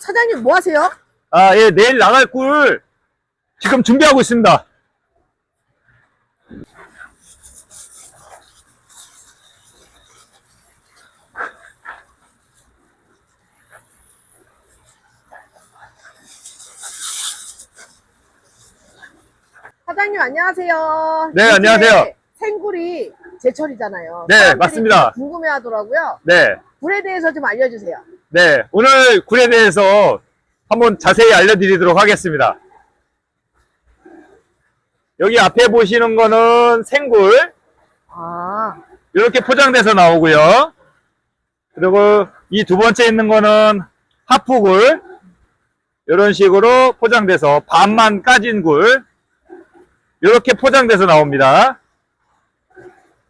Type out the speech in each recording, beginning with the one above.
사장님 뭐 하세요? 아, 예, 내일 나갈 꿀 지금 준비하고 있습니다. 사장님 안녕하세요. 네, 요즘에 안녕하세요. 생굴이 제철이잖아요. 네, 사람들이 맞습니다. 궁금해하더라고요. 네, 굴에 대해서 좀 알려주세요. 네, 오늘 굴에 대해서 한번 자세히 알려드리도록 하겠습니다. 여기 앞에 보시는 거는 생굴, 아, 이렇게 포장돼서 나오고요. 그리고 이 두 번째 있는 거는 하프굴, 이런 식으로 포장돼서 반만 까진 굴, 이렇게 포장돼서 나옵니다.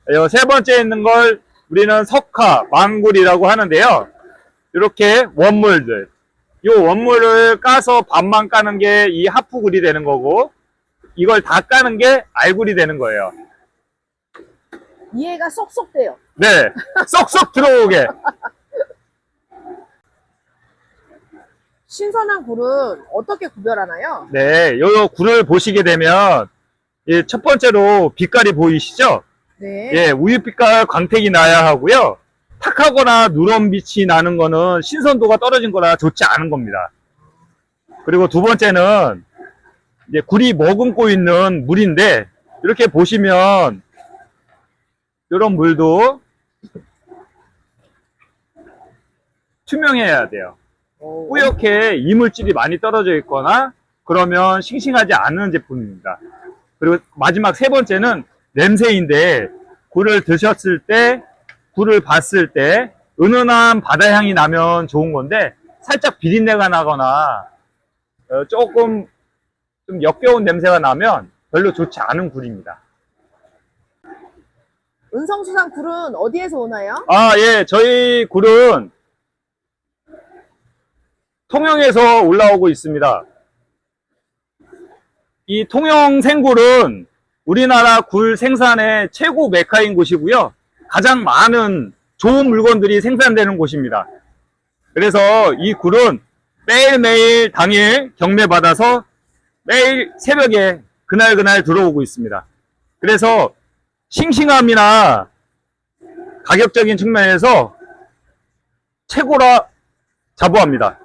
이 세 번째 있는 걸 우리는 석화, 망굴이라고 하는데요. 이렇게 원물들, 이 원물을 까서 반만 까는 게 이 하프굴이 되는 거고, 이걸 다 까는 게 알굴이 되는 거예요. 이해가 쏙쏙 돼요. 네, 쏙쏙 들어오게. 신선한 굴은 어떻게 구별하나요? 네, 요 굴을 보시게 되면 첫 번째로 빛깔이 보이시죠? 네. 예, 우유빛깔 광택이 나야 하고요. 탁하거나 누런빛이 나는 거는 신선도가 떨어진 거라 좋지 않은 겁니다. 그리고 두 번째는 이제 굴이 머금고 있는 물인데, 이렇게 보시면 이런 물도 투명해야 돼요. 오, 뿌옇게 이물질이 많이 떨어져 있거나 그러면 싱싱하지 않은 제품입니다. 그리고 마지막 세 번째는 냄새인데, 굴을 드셨을 때, 굴을 봤을 때 은은한 바다향이 나면 좋은 건데, 살짝 비린내가 나거나 조금 좀 역겨운 냄새가 나면 별로 좋지 않은 굴입니다. 은성수산 굴은 어디에서 오나요? 아, 예, 저희 굴은 통영에서 올라오고 있습니다. 이 통영 생굴은 우리나라 굴 생산의 최고 메카인 곳이고요. 가장 많은 좋은 물건들이 생산되는 곳입니다. 그래서 이 굴은 매일매일 당일 경매받아서 매일 새벽에 그날 들어오고 있습니다. 그래서 싱싱함이나 가격적인 측면에서 최고라 자부합니다.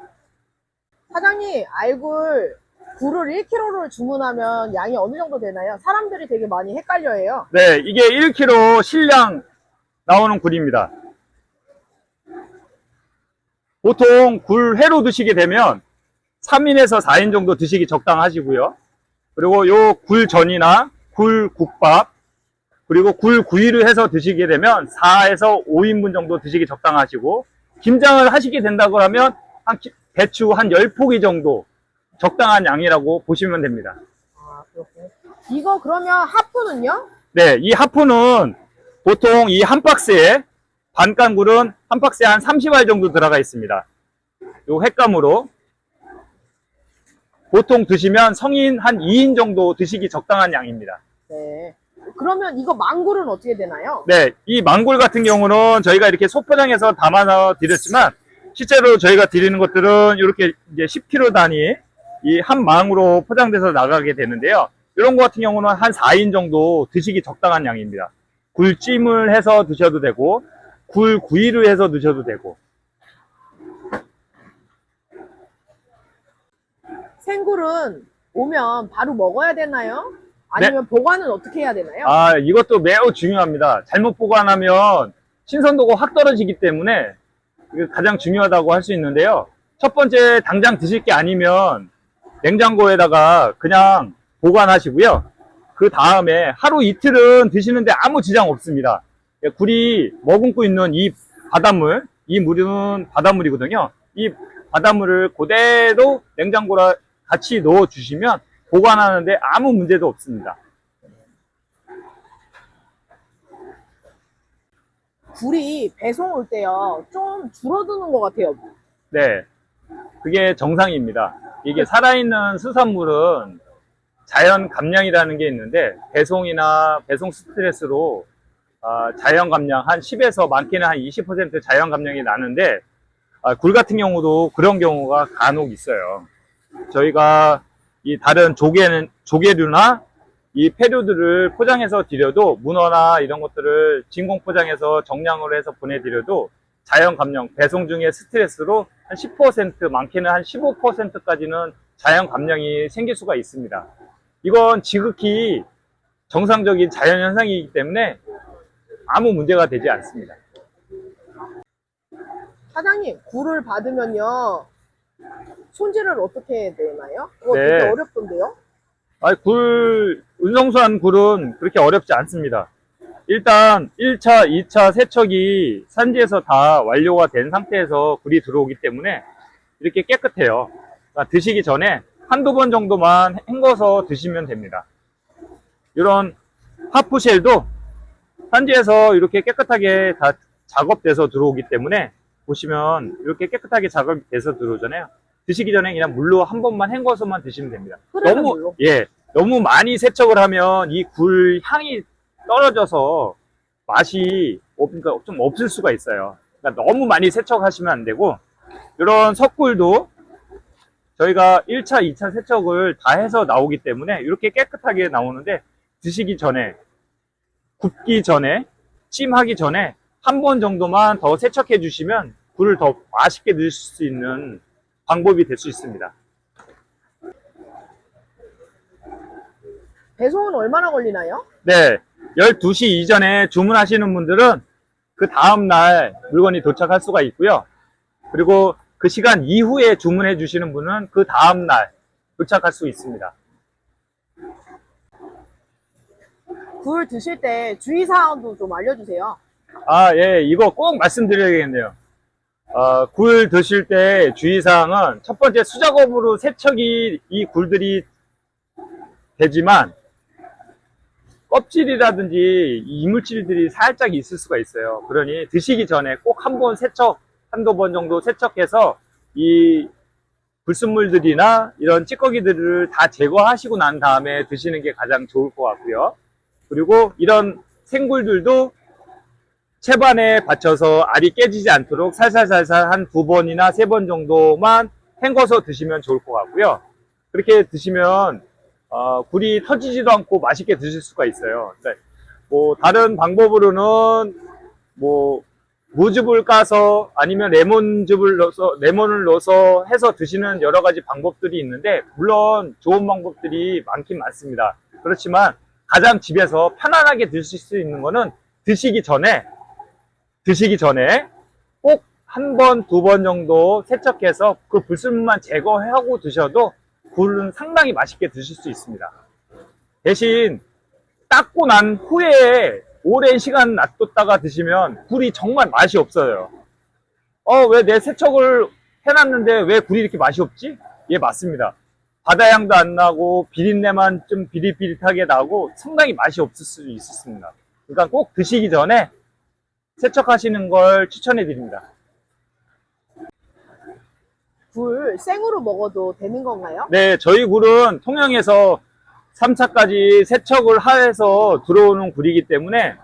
사장님, 알굴 굴을 1kg를 주문하면 양이 어느 정도 되나요? 사람들이 되게 많이 헷갈려해요. 네, 이게 1kg 실량 나오는 굴입니다. 보통 굴 회로 드시게 되면 3인에서 4인 정도 드시기 적당하시고요. 그리고 요 굴전이나 굴국밥, 그리고 굴구이를 해서 드시게 되면 4에서 5인분 정도 드시기 적당하시고, 김장을 하시게 된다고 하면 배추 한 10포기 정도 적당한 양이라고 보시면 됩니다. 아, 그렇군요. 이거 그러면 하프는요? 네, 이 하프는 보통 이 한 박스에, 반干굴은 한 박스에 한 30알 정도 들어가 있습니다. 요 횟감으로 보통 드시면 성인 한 2인 정도 드시기 적당한 양입니다. 네. 그러면 이거 망굴은 어떻게 되나요? 네, 이 망굴 같은 경우는 저희가 이렇게 소포장해서 담아서 드렸지만, 실제로 저희가 드리는 것들은 이렇게 이제 10kg 단위 이 한 망으로 포장돼서 나가게 되는데요. 이런 거 같은 경우는 한 4인 정도 드시기 적당한 양입니다. 굴찜을 해서 드셔도 되고, 굴구이를 해서 드셔도 되고. 생굴은 오면 바로 먹어야 되나요? 아니면 보관은 어떻게 해야 되나요? 아, 이것도 매우 중요합니다. 잘못 보관하면 신선도가 확 떨어지기 때문에 이게 가장 중요하다고 할 수 있는데요. 첫 번째, 당장 드실 게 아니면 냉장고에다가 그냥 보관하시고요. 그 다음에 하루 이틀은 드시는데 아무 지장 없습니다. 굴이 머금고 있는 이 바닷물, 이 물은 바닷물이거든요. 이 바닷물을 그대로 냉장고에 같이 넣어 주시면 보관하는데 아무 문제도 없습니다. 굴이 배송 올 때요, 좀 줄어드는 것 같아요. 네, 그게 정상입니다. 이게 살아있는 수산물은 자연 감량이라는 게 있는데, 배송이나 배송 스트레스로 자연 감량 한 10에서 많게는 한 20% 자연 감량이 나는데, 굴 같은 경우도 그런 경우가 간혹 있어요. 저희가 이 다른 조개류나 이 폐류들을 포장해서 드려도, 문어나 이런 것들을 진공 포장해서 정량으로 해서 보내드려도 자연 감염, 배송 중에 스트레스로 한 10%, 많게는 한 15%까지는 자연 감염이 생길 수가 있습니다. 이건 지극히 정상적인 자연 현상이기 때문에 아무 문제가 되지 않습니다. 사장님, 굴을 받으면요, 손질을 어떻게 되나요? 그거 네. 되게 어렵던데요? 운송수한 굴은 그렇게 어렵지 않습니다. 일단 1차, 2차 세척이 산지에서 다 완료가 된 상태에서 굴이 들어오기 때문에 이렇게 깨끗해요. 그러니까 드시기 전에 한두 번 정도만 헹궈서 드시면 됩니다. 이런 하프쉘도 산지에서 이렇게 깨끗하게 다 작업돼서 들어오기 때문에, 보시면 이렇게 깨끗하게 작업이 돼서 들어오잖아요. 드시기 전에 그냥 물로 한 번만 헹궈서만 드시면 됩니다. 흐르는 물로? 너무 많이 세척을 하면 이 굴 향이 떨어져서 맛이 그러니까 좀 없을 수가 있어요. 그러니까 너무 많이 세척하시면 안 되고, 이런 석굴도 저희가 1차, 2차 세척을 다 해서 나오기 때문에 이렇게 깨끗하게 나오는데, 드시기 전에, 굽기 전에, 찜하기 전에 한 번 정도만 더 세척해 주시면 굴을 더 맛있게 드실 수 있는 방법이 될 수 있습니다. 배송은 얼마나 걸리나요? 네, 12시 이전에 주문하시는 분들은 그 다음날 물건이 도착할 수가 있고요. 그리고 그 시간 이후에 주문해 주시는 분은 그 다음날 도착할 수 있습니다. 굴 드실 때 주의사항도 좀 알려주세요. 예, 이거 꼭 말씀드려야겠네요. 굴 드실 때 주의사항은, 첫 번째, 수작업으로 세척이 이 굴들이 되지만 껍질이라든지 이물질들이 살짝 있을 수가 있어요. 그러니 드시기 전에 꼭 한번 한두 번 정도 세척해서 이 불순물들이나 이런 찌꺼기들을 다 제거하시고 난 다음에 드시는 게 가장 좋을 것 같고요. 그리고 이런 생굴들도 채반에 받쳐서 알이 깨지지 않도록 살살살살 한 2번이나 3번 정도만 헹궈서 드시면 좋을 것 같고요. 그렇게 드시면 굴이 터지지도 않고 맛있게 드실 수가 있어요. 뭐 다른 방법으로는 뭐 무즙을 까서, 아니면 레몬을 넣어서 해서 드시는 여러 가지 방법들이 있는데, 물론 좋은 방법들이 많긴 많습니다. 그렇지만 가장 집에서 편안하게 드실 수 있는 거는 드시기 전에 꼭 한 번, 2번 정도 세척해서 그 불순물만 제거하고 드셔도 굴은 상당히 맛있게 드실 수 있습니다. 대신 닦고 난 후에 오랜 시간 놔뒀다가 드시면 굴이 정말 맛이 없어요. 왜 내 세척을 해놨는데 왜 굴이 이렇게 맛이 없지? 예, 맞습니다. 바다향도 안 나고 비린내만 좀 비릿비릿하게 나고 상당히 맛이 없을 수 있습니다. 그러니까 꼭 드시기 전에 세척하시는 걸 추천해 드립니다. 굴 생으로 먹어도 되는 건가요? 네, 저희 굴은 통영에서 3차까지 세척을 해서 들어오는 굴이기 때문에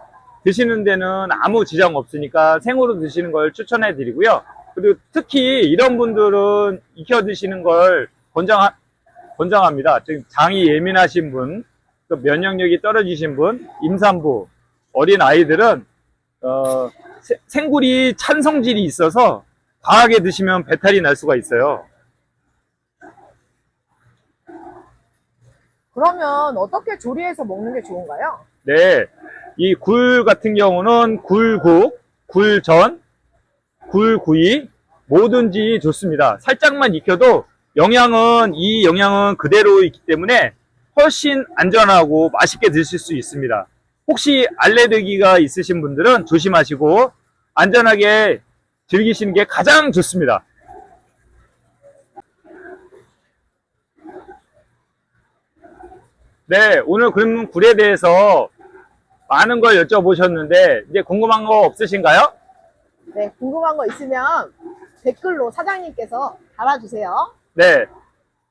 드시는 데는 아무 지장 없으니까 생으로 드시는 걸 추천해 드리고요. 그리고 특히 이런 분들은 익혀 드시는 걸 권장합니다. 즉 장이 예민하신 분, 또 면역력이 떨어지신 분, 임산부, 어린 아이들은 생굴이 찬 성질이 있어서 과하게 드시면 배탈이 날 수가 있어요. 그러면 어떻게 조리해서 먹는 게 좋은가요? 네, 이 굴 같은 경우는 굴국, 굴전, 굴구이 뭐든지 좋습니다. 살짝만 익혀도 이 영양은 그대로 있기 때문에 훨씬 안전하고 맛있게 드실 수 있습니다. 혹시 알레르기가 있으신 분들은 조심하시고 안전하게 즐기시는 게 가장 좋습니다. 네, 오늘 그러면 굴에 대해서 많은 걸 여쭤보셨는데 이제 궁금한 거 없으신가요? 네, 궁금한 거 있으면 댓글로 사장님께서 달아주세요. 네,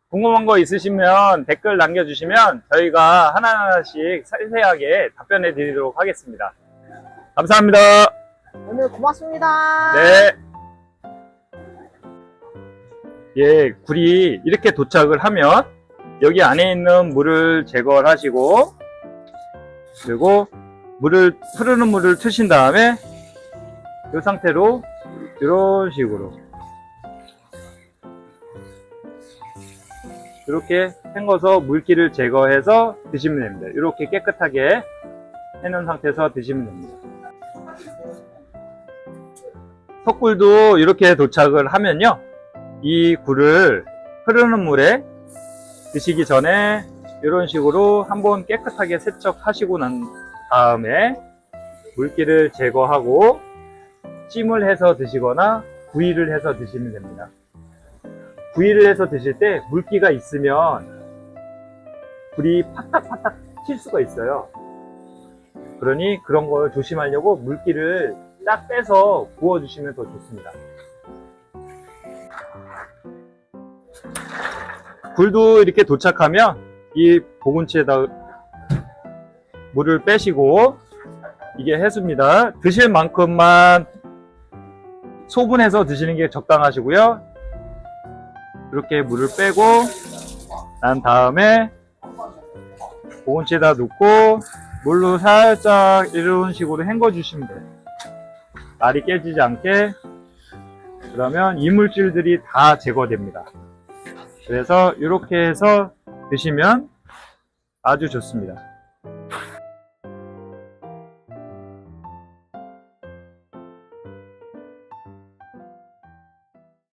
궁금한 거 있으시면 댓글 남겨주시면 저희가 하나하나씩 세세하게 답변해 드리도록 하겠습니다. 감사합니다. 오늘 고맙습니다. 네. 예, 굴이 이렇게 도착을 하면 여기 안에 있는 물을 제거를 하시고, 그리고 흐르는 물을 트신 다음에 이 상태로 이런 식으로 이렇게 헹궈서 물기를 제거해서 드시면 됩니다. 이렇게 깨끗하게 해놓은 상태에서 드시면 됩니다. 석굴도 이렇게 도착을 하면요, 이 굴을 흐르는 물에 드시기 전에 이런 식으로 한번 깨끗하게 세척하시고 난 다음에 물기를 제거하고 찜을 해서 드시거나 구이를 해서 드시면 됩니다. 구이를 해서 드실 때 물기가 있으면 굴이 파닥파닥 칠 수가 있어요. 그러니 그런 걸 조심하려고 물기를 쫙 빼서 부어주시면 더 좋습니다. 굴도 이렇게 도착하면 이 보금치에다 물을 빼시고, 이게 해수입니다. 드실 만큼만 소분해서 드시는 게 적당하시고요. 이렇게 물을 빼고 난 다음에 보금치에다 넣고 물로 살짝 이런 식으로 헹궈 주시면 돼요. 알이 깨지지 않게. 그러면 이물질들이 다 제거됩니다. 그래서 이렇게 해서 드시면 아주 좋습니다.